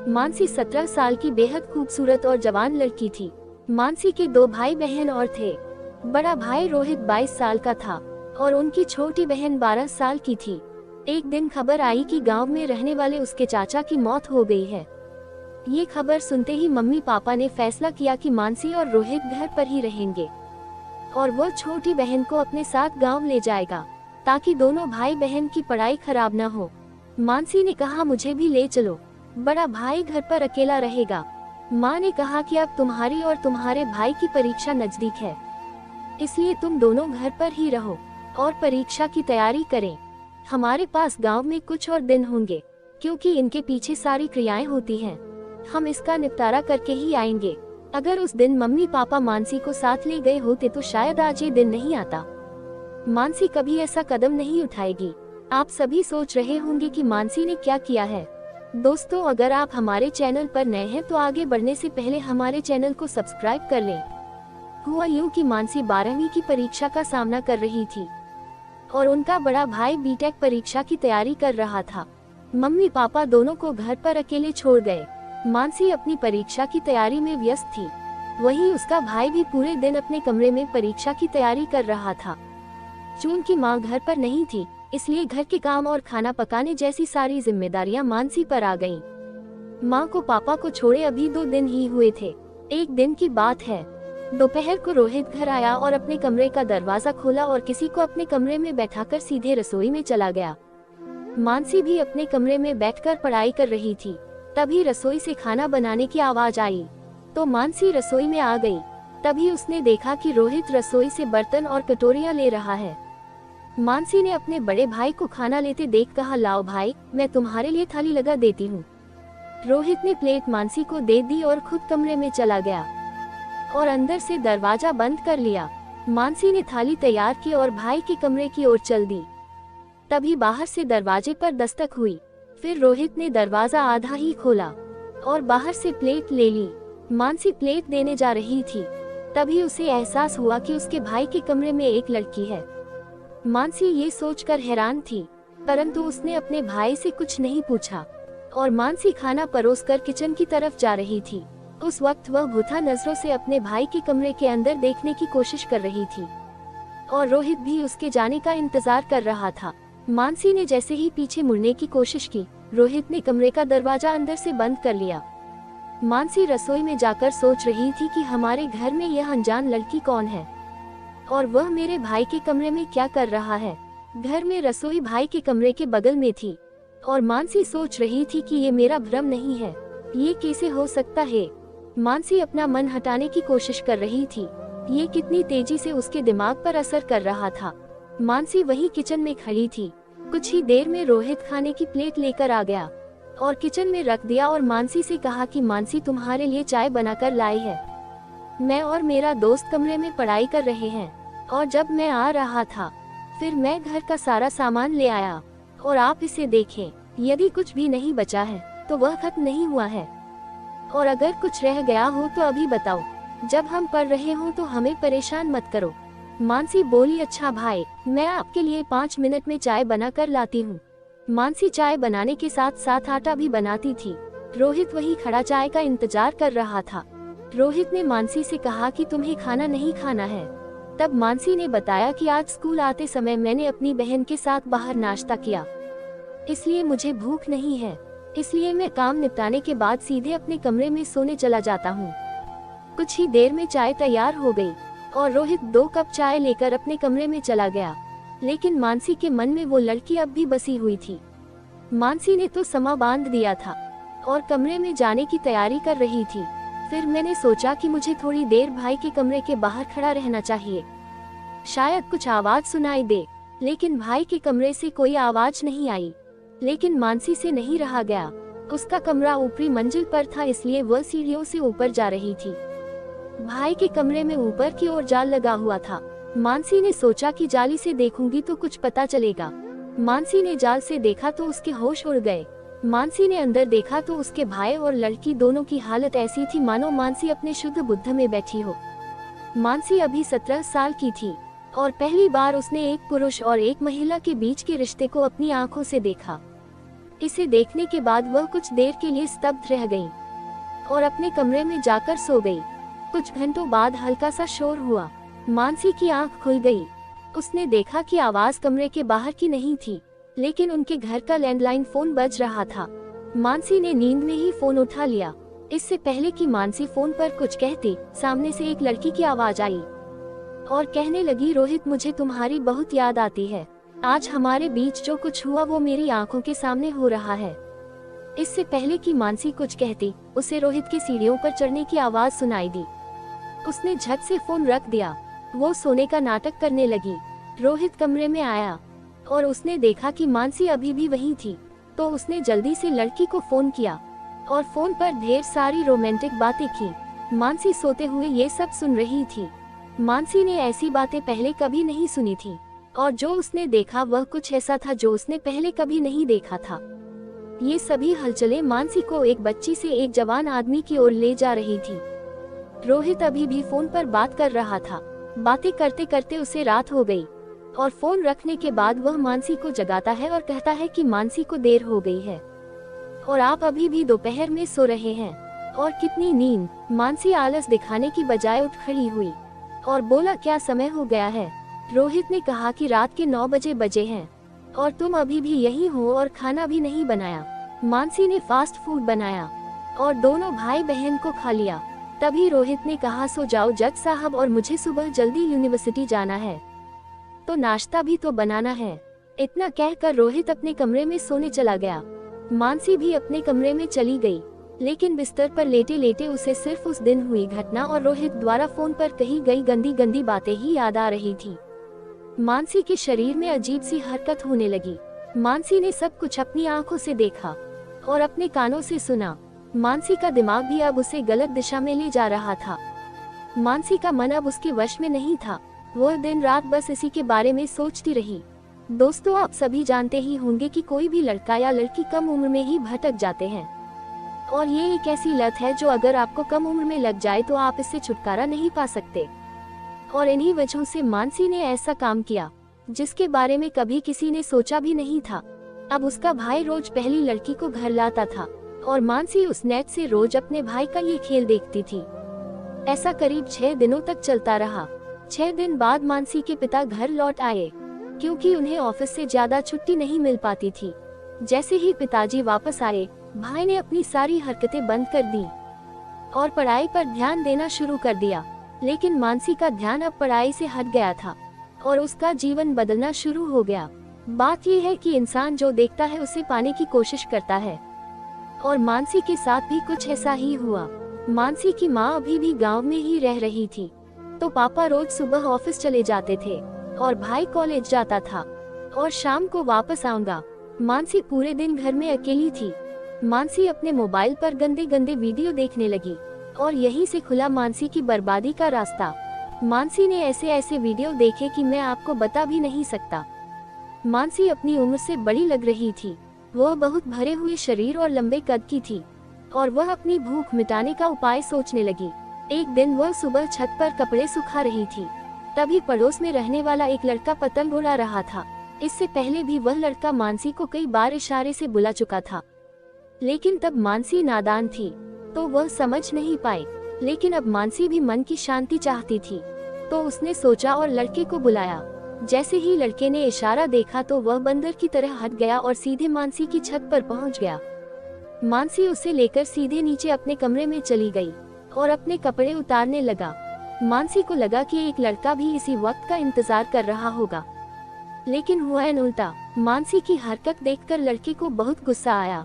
मानसी 17 साल की बेहद खूबसूरत और जवान लड़की थी। मानसी के 2 भाई बहन और थे। बड़ा भाई रोहित 22 साल का था और उनकी छोटी बहन 12 साल की थी। एक दिन खबर आई कि गांव में रहने वाले उसके चाचा की मौत हो गई है। ये खबर सुनते ही मम्मी पापा ने फैसला किया कि मानसी और रोहित घर पर ही रहेंगे और वो छोटी बहन को अपने साथ गांव ले जाएगा ताकि दोनों भाई बहन की पढ़ाई खराब न हो। मानसी ने कहा, मुझे भी ले चलो, बड़ा भाई घर पर अकेला रहेगा। माँ ने कहा कि अब तुम्हारी और तुम्हारे भाई की परीक्षा नजदीक है, इसलिए तुम दोनों घर पर ही रहो और परीक्षा की तैयारी करें। हमारे पास गांव में कुछ और दिन होंगे क्योंकि इनके पीछे सारी क्रियाएं होती हैं। हम इसका निपटारा करके ही आएंगे। अगर उस दिन मम्मी पापा मानसी को साथ ले गए होते तो शायद आज ये दिन नहीं आता। मानसी कभी ऐसा कदम नहीं उठाएगी। आप सभी सोच रहे होंगे कि मानसी ने क्या किया है। दोस्तों, अगर आप हमारे चैनल पर नए हैं तो आगे बढ़ने से पहले हमारे चैनल को सब्सक्राइब कर लें। हुआ यूं कि मानसी 12वीं की परीक्षा का सामना कर रही थी और उनका बड़ा भाई बीटेक परीक्षा की तैयारी कर रहा था। मम्मी पापा दोनों को घर पर अकेले छोड़ गए। मानसी अपनी परीक्षा की तैयारी में व्यस्त थी, वहीं उसका भाई भी पूरे दिन अपने कमरे में परीक्षा की तैयारी कर रहा था। चूंकि माँ घर पर नहीं थी, इसलिए घर के काम और खाना पकाने जैसी सारी जिम्मेदारियां मानसी पर आ गईं। माँ को पापा को छोड़े अभी 2 दिन ही हुए थे। एक दिन की बात है, दोपहर को रोहित घर आया और अपने कमरे का दरवाजा खोला और किसी को अपने कमरे में बैठाकर सीधे रसोई में चला गया। मानसी भी अपने कमरे में बैठकर पढ़ाई कर रही थी। तभी रसोई से खाना बनाने की आवाज आई तो मानसी रसोई में आ गई। तभी उसने देखा कि रोहित रसोई से बर्तन और कटोरियां ले रहा है। मानसी ने अपने बड़े भाई को खाना लेते देख कहा, लाओ भाई, मैं तुम्हारे लिए थाली लगा देती हूँ। रोहित ने प्लेट मानसी को दे दी और खुद कमरे में चला गया और अंदर से दरवाजा बंद कर लिया। मानसी ने थाली तैयार की और भाई के कमरे की ओर चल दी। तभी बाहर से दरवाजे पर दस्तक हुई। फिर रोहित ने दरवाजा आधा ही खोला और बाहर से प्लेट ले ली। मानसी प्लेट देने जा रही थी, तभी उसे एहसास हुआ कि उसके भाई के कमरे में एक लड़की है। मानसी ये सोचकर हैरान थी, परंतु उसने अपने भाई से कुछ नहीं पूछा और मानसी खाना परोसकर किचन की तरफ जा रही थी। उस वक्त वह भूथा नजरों से अपने भाई के कमरे के अंदर देखने की कोशिश कर रही थी और रोहित भी उसके जाने का इंतजार कर रहा था। मानसी ने जैसे ही पीछे मुड़ने की कोशिश की, रोहित ने कमरे का दरवाजा अंदर से बंद कर लिया। मानसी रसोई में जाकर सोच रही थी कि हमारे घर में यह अनजान लड़की कौन है और वह मेरे भाई के कमरे में क्या कर रहा है। घर में रसोई भाई के कमरे के बगल में थी और मानसी सोच रही थी कि ये मेरा भ्रम नहीं है, ये कैसे हो सकता है। मानसी अपना मन हटाने की कोशिश कर रही थी। ये कितनी तेजी से उसके दिमाग पर असर कर रहा था। मानसी वहीं किचन में खड़ी थी। कुछ ही देर में रोहित खाने की प्लेट लेकर आ गया और किचन में रख दिया और मानसी से कहा कि मानसी, तुम्हारे लिए चाय बनाकर लाई है। मैं और मेरा दोस्त कमरे में पढ़ाई कर रहे हैं और जब मैं आ रहा था फिर मैं घर का सारा सामान ले आया और आप इसे देखें। यदि कुछ भी नहीं बचा है तो वह खत्म नहीं हुआ है और अगर कुछ रह गया हो तो अभी बताओ। जब हम पढ़ रहे हो तो हमें परेशान मत करो। मानसी बोली, अच्छा भाई, मैं आपके लिए 5 मिनट में चाय बना कर लाती हूँ। मानसी चाय बनाने के साथ साथ आटा भी बनाती थी। रोहित वही खड़ा चाय का इंतजार कर रहा था। रोहित ने मानसी से कहा कि तुम्हें खाना नहीं खाना है। तब मानसी ने बताया कि आज स्कूल आते समय मैंने अपनी बहन के साथ बाहर नाश्ता किया, इसलिए मुझे भूख नहीं है। इसलिए मैं काम निपटाने के बाद सीधे अपने कमरे में सोने चला जाता हूँ। कुछ ही देर में चाय तैयार हो गई और रोहित 2 कप चाय लेकर अपने कमरे में चला गया। लेकिन मानसी के मन में वो लड़की अब भी बसी हुई थी। मानसी ने तो समा बांध दिया था और कमरे में जाने की तैयारी कर रही थी। फिर मैंने सोचा कि मुझे थोड़ी देर भाई के कमरे के बाहर खड़ा रहना चाहिए, शायद कुछ आवाज सुनाई दे। लेकिन भाई के कमरे से कोई आवाज नहीं आई। लेकिन मानसी से नहीं रहा गया। उसका कमरा ऊपरी मंजिल पर था, इसलिए वह सीढ़ियों से ऊपर जा रही थी। भाई के कमरे में ऊपर की ओर जाल लगा हुआ था। मानसी ने सोचा कि जाली से देखूंगी तो कुछ पता चलेगा। मानसी ने जाल से देखा तो उसके होश उड़ गए। मानसी ने अंदर देखा तो उसके भाई और लड़की दोनों की हालत ऐसी थी मानो मानसी अपने शुद्ध बुद्ध में बैठी हो। मानसी अभी 17 साल की थी और पहली बार उसने एक पुरुष और एक महिला के बीच के रिश्ते को अपनी आंखों से देखा। इसे देखने के बाद वह कुछ देर के लिए स्तब्ध रह गई और अपने कमरे में जाकर सो गई। कुछ घंटों बाद हल्का सा शोर हुआ। मानसी की आंख खुल गई। उसने देखा कि आवाज कमरे के बाहर की नहीं थी, लेकिन उनके घर का लैंडलाइन फोन बज रहा था। मानसी ने नींद में ही फोन उठा लिया। इससे पहले कि मानसी फोन पर कुछ कहती, सामने से एक लड़की की आवाज आई और कहने लगी, रोहित, मुझे तुम्हारी बहुत याद आती है। आज हमारे बीच जो कुछ हुआ वो मेरी आंखों के सामने हो रहा है। इससे पहले कि मानसी कुछ कहती, उसे रोहित की सीढ़ियों पर चढ़ने की आवाज सुनाई दी। उसने झट से फोन रख दिया। वो सोने का नाटक करने लगी। रोहित कमरे में आया और उसने देखा कि मानसी अभी भी वहीं थी, तो उसने जल्दी से लड़की को फोन किया और फोन पर ढेर सारी रोमांटिक बातें की। मानसी सोते हुए ये सब सुन रही थी। मानसी ने ऐसी बातें पहले कभी नहीं सुनी थी और जो उसने देखा वह कुछ ऐसा था जो उसने पहले कभी नहीं देखा था। ये सभी हलचलें मानसी को एक बच्ची से एक जवान आदमी की ओर ले जा रही थी। रोहित अभी भी फोन पर बात कर रहा था। बातें करते करते उसे रात हो गई और फोन रखने के बाद वह मानसी को जगाता है और कहता है कि मानसी को देर हो गई है और आप अभी भी दोपहर में सो रहे हैं। और कितनी नींद। मानसी आलस दिखाने की बजाय उठ खड़ी हुई और बोला, क्या समय हो गया है? रोहित ने कहा कि रात के 9 बजे हैं और तुम अभी भी यहीं हो और खाना भी नहीं बनाया। मानसी ने फास्ट फूड बनाया और दोनों भाई बहन को खा लिया। तभी रोहित ने कहा, सो जाओ जज साहब, और मुझे सुबह जल्दी यूनिवर्सिटी जाना है, तो नाश्ता भी तो बनाना है। इतना कहकर रोहित अपने कमरे में सोने चला गया। मानसी भी अपने कमरे में चली गई, लेकिन बिस्तर पर लेटे लेटे उसे सिर्फ उस दिन हुई घटना और रोहित द्वारा फोन पर कही गई गंदी गंदी बातें ही याद आ रही थी। मानसी के शरीर में अजीब सी हरकत होने लगी। मानसी ने सब कुछ अपनी आंखों से देखा और अपने कानों से सुना। मानसी का दिमाग भी अब उसे गलत दिशा में ले जा रहा था। मानसी का मन अब उसके वश में नहीं था। वह दिन रात बस इसी के बारे में सोचती रही। दोस्तों, आप सभी जानते ही होंगे कि कोई भी लड़का या लड़की कम उम्र में ही भटक जाते हैं और ये एक ऐसी लत है जो अगर आपको कम उम्र में लग जाए तो आप इससे छुटकारा नहीं पा सकते। और इन्हीं वजहों से मानसी ने ऐसा काम किया जिसके बारे में कभी किसी ने सोचा भी नहीं था। अब उसका भाई रोज पहली लड़की को घर लाता था और मानसी उस नेट से रोज अपने भाई का ये खेल देखती थी। ऐसा करीब 6 दिनों तक चलता रहा। 6 दिन बाद मानसी के पिता घर लौट आए, क्योंकि उन्हें ऑफिस से ज्यादा छुट्टी नहीं मिल पाती थी। जैसे ही पिताजी वापस आए, भाई ने अपनी सारी हरकतें बंद कर दी और पढ़ाई पर ध्यान देना शुरू कर दिया। लेकिन मानसी का ध्यान अब पढ़ाई से हट गया था और उसका जीवन बदलना शुरू हो गया। बात यह है कि इंसान जो देखता है उसे पाने की कोशिश करता है और मानसी के साथ भी कुछ ऐसा ही हुआ। मानसी की माँ अभी भी गांव में ही रह रही थी, तो पापा रोज सुबह ऑफिस चले जाते थे और भाई कॉलेज जाता था और शाम को वापस आऊंगा। मानसी पूरे दिन घर में अकेली थी। मानसी अपने मोबाइल पर गंदे गंदे वीडियो देखने लगी और यहीं से खुला मानसी की बर्बादी का रास्ता। मानसी ने ऐसे ऐसे वीडियो देखे कि मैं आपको बता भी नहीं सकता। मानसी अपनी उम्र से बड़ी लग रही थी। वह बहुत भरे हुए शरीर और लंबे कद की थी और वह अपनी भूख मिटाने का उपाय सोचने लगी। एक दिन वह सुबह छत पर कपड़े सुखा रही थी, तभी पड़ोस में रहने वाला एक लड़का पतंग उड़ा रहा था। इससे पहले भी वह लड़का मानसी को कई बार इशारे से बुला चुका था, लेकिन तब मानसी नादान थी तो वह समझ नहीं पाई। लेकिन अब मानसी भी मन की शांति चाहती थी, तो उसने सोचा और लड़के को बुलाया। जैसे ही लड़के ने इशारा देखा तो वह बंदर की तरह हट गया और सीधे मानसी की छत पर पहुंच गया। मानसी उसे लेकर सीधे नीचे अपने कमरे में चली गई और अपने कपड़े उतारने लगा। मानसी को लगा कि एक लड़का भी इसी वक्त का इंतजार कर रहा होगा, लेकिन हुआ उल्टा। मानसी की हरकत देखकर लड़के को बहुत गुस्सा आया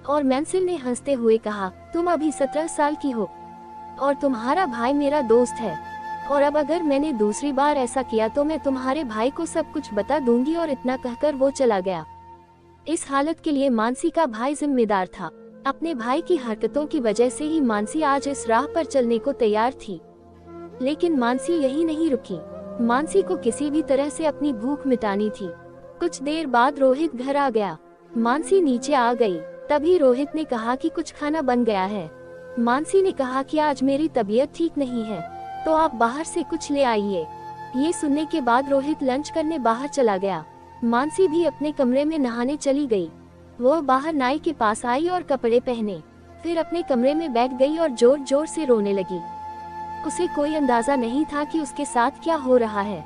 और मैंसिल ने हंसते हुए कहा, तुम अभी 17 साल की हो और तुम्हारा भाई मेरा दोस्त है, और अब अगर मैंने दूसरी बार ऐसा किया तो मैं तुम्हारे भाई को सब कुछ बता दूंगी। और इतना कहकर वो चला गया। इस हालत के लिए मानसी का भाई जिम्मेदार था। अपने भाई की हरकतों की वजह से ही मानसी आज इस राह पर चलने को तैयार थी। लेकिन मानसी यही नहीं रुकी। मानसी को किसी भी तरह से अपनी भूख मिटानी थी। कुछ देर बाद रोहित घर आ गया। मानसी नीचे आ गई। तभी रोहित ने कहा कि कुछ खाना बन गया है। मानसी ने कहा कि आज मेरी तबीयत ठीक नहीं है, तो आप बाहर से कुछ ले आइए। ये सुनने के बाद रोहित लंच करने बाहर चला गया। मानसी भी अपने कमरे में नहाने चली गई। वो बाहर नाई के पास आई और कपड़े पहने, फिर अपने कमरे में बैठ गई और जोर जोर से रोने लगी। उसे कोई अंदाजा नहीं था कि उसके साथ क्या हो रहा है,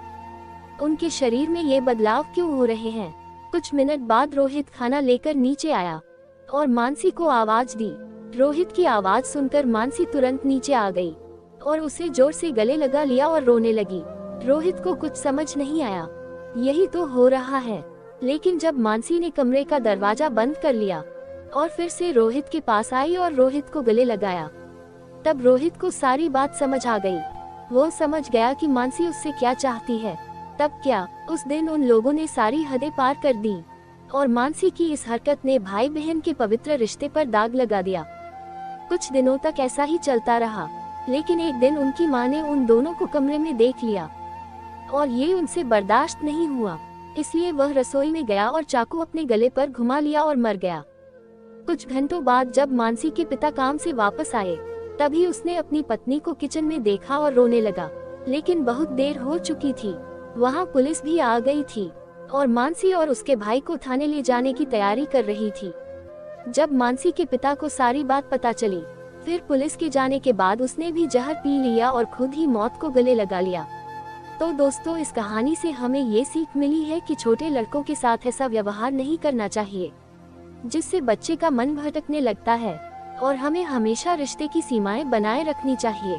उनके शरीर में ये बदलाव क्यों हो रहे हैं। कुछ मिनट बाद रोहित खाना लेकर नीचे आया और मानसी को आवाज दी। रोहित की आवाज सुनकर मानसी तुरंत नीचे आ गई और उसे जोर से गले लगा लिया और रोने लगी। रोहित को कुछ समझ नहीं आया, यही तो हो रहा है। लेकिन जब मानसी ने कमरे का दरवाजा बंद कर लिया और फिर से रोहित के पास आई और रोहित को गले लगाया, तब रोहित को सारी बात समझ आ गई। वो समझ गया कि मानसी उससे क्या चाहती है। तब क्या उस दिन उन लोगों ने सारी हदें पार कर दी और मानसी की इस हरकत ने भाई बहन के पवित्र रिश्ते पर दाग लगा दिया। कुछ दिनों तक ऐसा ही चलता रहा, लेकिन एक दिन उनकी माँ ने उन दोनों को कमरे में देख लिया और ये उनसे बर्दाश्त नहीं हुआ, इसलिए वह रसोई में गया और चाकू अपने गले पर घुमा लिया और मर गया। कुछ घंटों बाद जब मानसी के पिता काम से वापस आए, तभी उसने अपनी पत्नी को किचन में देखा और रोने लगा। लेकिन बहुत देर हो चुकी थी, वहाँ पुलिस भी आ गई थी और मानसी और उसके भाई को थाने ले जाने की तैयारी कर रही थी। जब मानसी के पिता को सारी बात पता चली, फिर पुलिस के जाने के बाद उसने भी जहर पी लिया और खुद ही मौत को गले लगा लिया। तो दोस्तों, इस कहानी से हमें ये सीख मिली है कि छोटे लड़कों के साथ ऐसा व्यवहार नहीं करना चाहिए, जिससे बच्चे का मन भटकने लगता है, और हमें हमेशा रिश्ते की सीमाएं बनाए रखनी चाहिए।